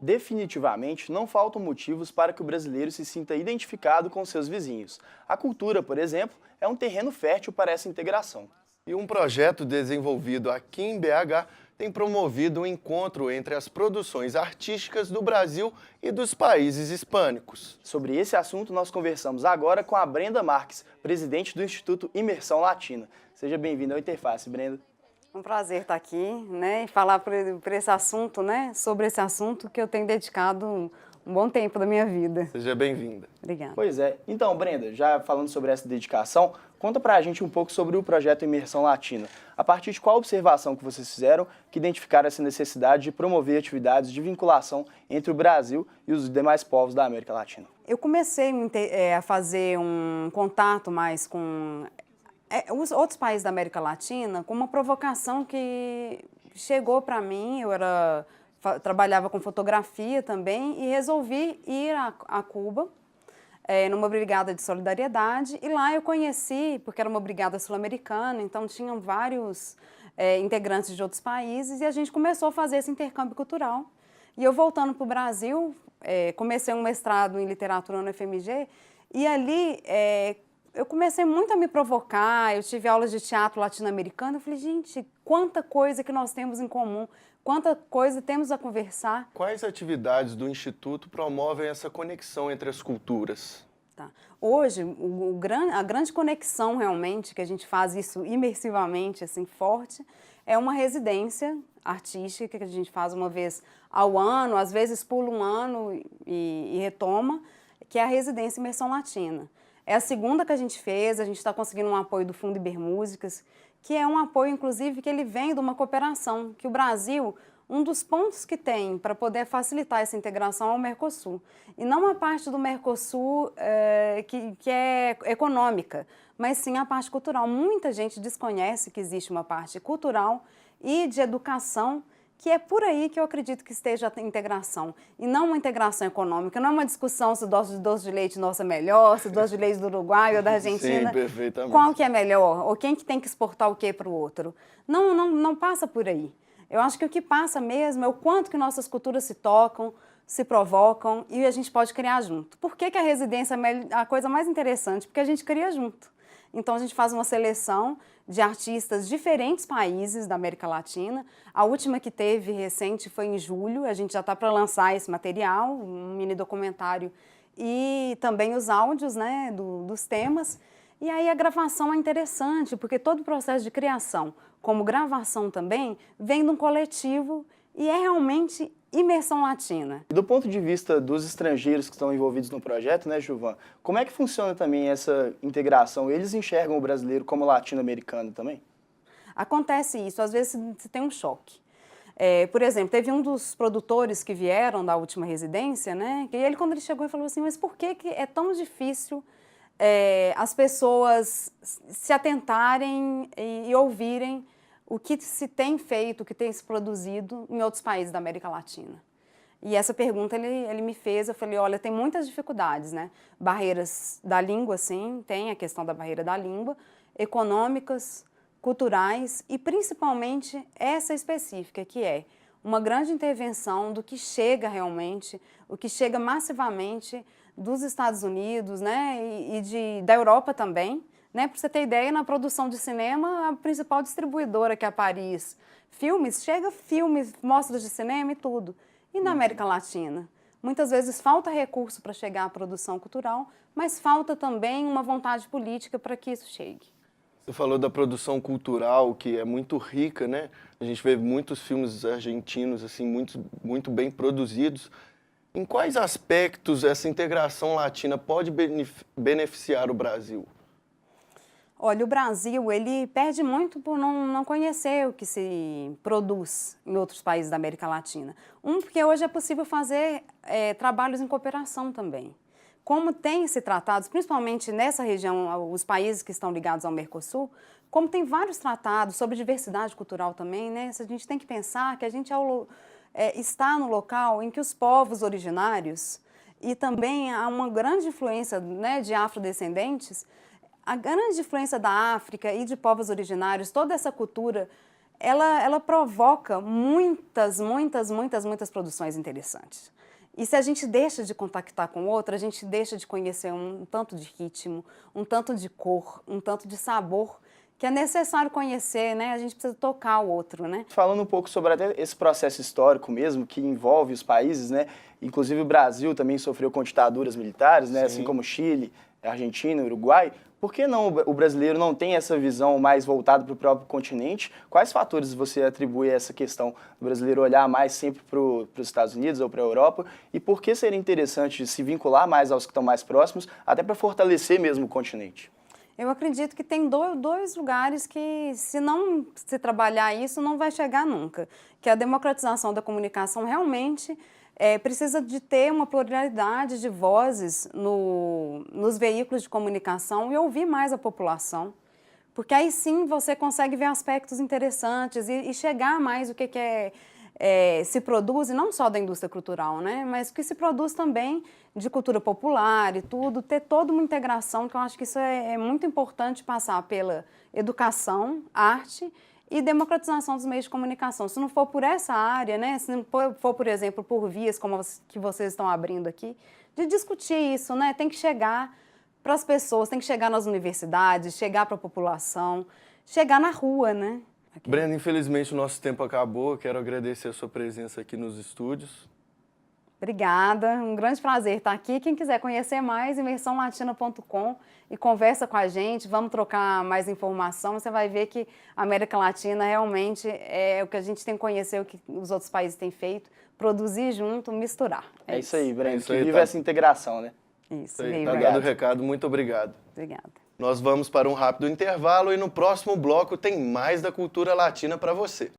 Definitivamente, não faltam motivos para que o brasileiro se sinta identificado com seus vizinhos. A cultura, por exemplo, é um terreno fértil para essa integração. E um projeto desenvolvido aqui em BH tem promovido um encontro entre as produções artísticas do Brasil e dos países hispânicos. Sobre esse assunto, nós conversamos agora com a Brenda Marques, presidente do Instituto Imersão Latina. Seja bem-vinda ao Interface, Brenda. Um prazer estar aqui, né, e falar por esse assunto, né, sobre esse assunto que eu tenho dedicado um bom tempo da minha vida. Seja bem-vinda. Obrigada. Pois é. Então, Brenda, já falando sobre essa dedicação, conta pra gente um pouco sobre o projeto Imersão Latina. A partir de qual observação que vocês fizeram que identificaram essa necessidade de promover atividades de vinculação entre o Brasil e os demais povos da América Latina? Eu comecei a fazer um contato mais com os outros países da América Latina com uma provocação que chegou para mim. Trabalhava com fotografia também e resolvi ir a Cuba, numa brigada de solidariedade, e lá eu conheci, porque era uma brigada sul-americana, então tinham vários integrantes de outros países, e a gente começou a fazer esse intercâmbio cultural. E eu voltando para o Brasil, comecei um mestrado em literatura no FMG, e ali eu comecei muito a me provocar. Eu tive aulas de teatro latino-americano, eu falei, gente, quanta coisa que nós temos em comum, quanta coisa temos a conversar. Quais atividades do Instituto promovem essa conexão entre as culturas? Tá. Hoje, a grande conexão realmente, que a gente faz isso imersivamente, assim, forte, é uma residência artística que a gente faz uma vez ao ano, às vezes pula um ano e retoma, que é a residência Imersão Latina. É a segunda que a gente fez, a gente está conseguindo um apoio do Fundo Ibermúsicas, que é um apoio, inclusive, que ele vem de uma cooperação, que o Brasil, um dos pontos que tem para poder facilitar essa integração é o Mercosul. E não a parte do Mercosul que é econômica, mas sim a parte cultural. Muita gente desconhece que existe uma parte cultural e de educação, que é por aí que eu acredito que esteja a integração, e não uma integração econômica, não é uma discussão se o doce de leite nosso é melhor, se o doce de leite do Uruguai ou da Argentina, Sim, perfeitamente. Qual que é melhor, ou quem que tem que exportar o que para o outro. Não passa por aí. Eu acho que o que passa mesmo é o quanto que nossas culturas se tocam, se provocam, e a gente pode criar junto. Por que que a residência é a coisa mais interessante? Porque a gente cria junto. Então, a gente faz uma seleção de artistas de diferentes países da América Latina. A última que teve recente foi em julho, a gente já está para lançar esse material, um mini documentário, e também os áudios, né, dos temas. E aí a gravação é interessante, porque todo o processo de criação, como gravação também, vem de um coletivo e é realmente imersão latina. E do ponto de vista dos estrangeiros que estão envolvidos no projeto, né, Gilvan, como é que funciona também essa integração? Eles enxergam o brasileiro como latino-americano também? Acontece isso, às vezes você tem um choque. Por exemplo, teve um dos produtores que vieram da última residência, né, e ele, quando ele chegou, ele falou assim, mas por que é tão difícil as pessoas se atentarem e ouvirem o que se tem feito, o que tem se produzido em outros países da América Latina? E essa pergunta ele me fez, eu falei, olha, tem muitas dificuldades, né? Barreiras da língua, sim, tem a questão da barreira da língua, econômicas, culturais e principalmente essa específica, que é uma grande intervenção do que chega realmente, o que chega massivamente dos Estados Unidos, né, da Europa também. Né? Para você ter ideia, na produção de cinema, a principal distribuidora, que é a Paris Filmes, chega filmes, mostras de cinema e tudo. E na América Latina? Muitas vezes falta recurso para chegar à produção cultural, mas falta também uma vontade política para que isso chegue. Você falou da produção cultural, que é muito rica, né? A gente vê muitos filmes argentinos, assim, muito bem produzidos. Em quais aspectos essa integração latina pode beneficiar o Brasil? Olha, o Brasil, ele perde muito por não conhecer o que se produz em outros países da América Latina. Porque hoje é possível fazer trabalhos em cooperação também. Como tem se tratados, principalmente nessa região, os países que estão ligados ao Mercosul, como tem vários tratados sobre diversidade cultural também, né? A gente tem que pensar que a gente está no local em que os povos originários, e também há uma grande influência, né, de afrodescendentes, a grande influência da África e de povos originários, toda essa cultura ela provoca muitas produções interessantes. E se a gente deixa de contactar com o outro, a gente deixa de conhecer um tanto de ritmo, um tanto de cor, um tanto de sabor, que é necessário conhecer, né? A gente precisa tocar o outro, né? Falando um pouco sobre até esse processo histórico mesmo, que envolve os países, né? Inclusive o Brasil também sofreu com ditaduras militares, né? Assim como Chile, Argentina, Uruguai. Por que não o brasileiro não tem essa visão mais voltada para o próprio continente? Quais fatores você atribui a essa questão do brasileiro olhar mais sempre para os Estados Unidos ou para a Europa? E por que seria interessante se vincular mais aos que estão mais próximos, até para fortalecer mesmo o continente? Eu acredito que tem dois lugares que, se não se trabalhar isso, não vai chegar nunca. Que a democratização da comunicação realmente precisa de ter uma pluralidade de vozes nos veículos de comunicação e ouvir mais a população. Porque aí sim você consegue ver aspectos interessantes e chegar mais o que se produz, e não só da indústria cultural, né? Mas o que se produz também de cultura popular e tudo, ter toda uma integração, que eu acho que isso é muito importante passar pela educação, arte e democratização dos meios de comunicação. Se não for por essa área, né? Se não for, por exemplo, por vias como que vocês estão abrindo aqui, de discutir isso, né? Tem que chegar para as pessoas, tem que chegar nas universidades, chegar para a população, chegar na rua, né? Brenda, infelizmente o nosso tempo acabou. Quero agradecer a sua presença aqui nos estúdios. Obrigada, um grande prazer estar aqui. Quem quiser conhecer mais, imersãolatina.com e conversa com a gente, vamos trocar mais informação. Você vai ver que a América Latina realmente é o que a gente tem que conhecer, o que os outros países têm feito, produzir junto, misturar. É isso aí, Brenda, isso aí, que viva tá. essa integração, né? Isso, Tá dado o recado, muito obrigado. Obrigada. Nós vamos para um rápido intervalo e no próximo bloco tem mais da cultura latina para você.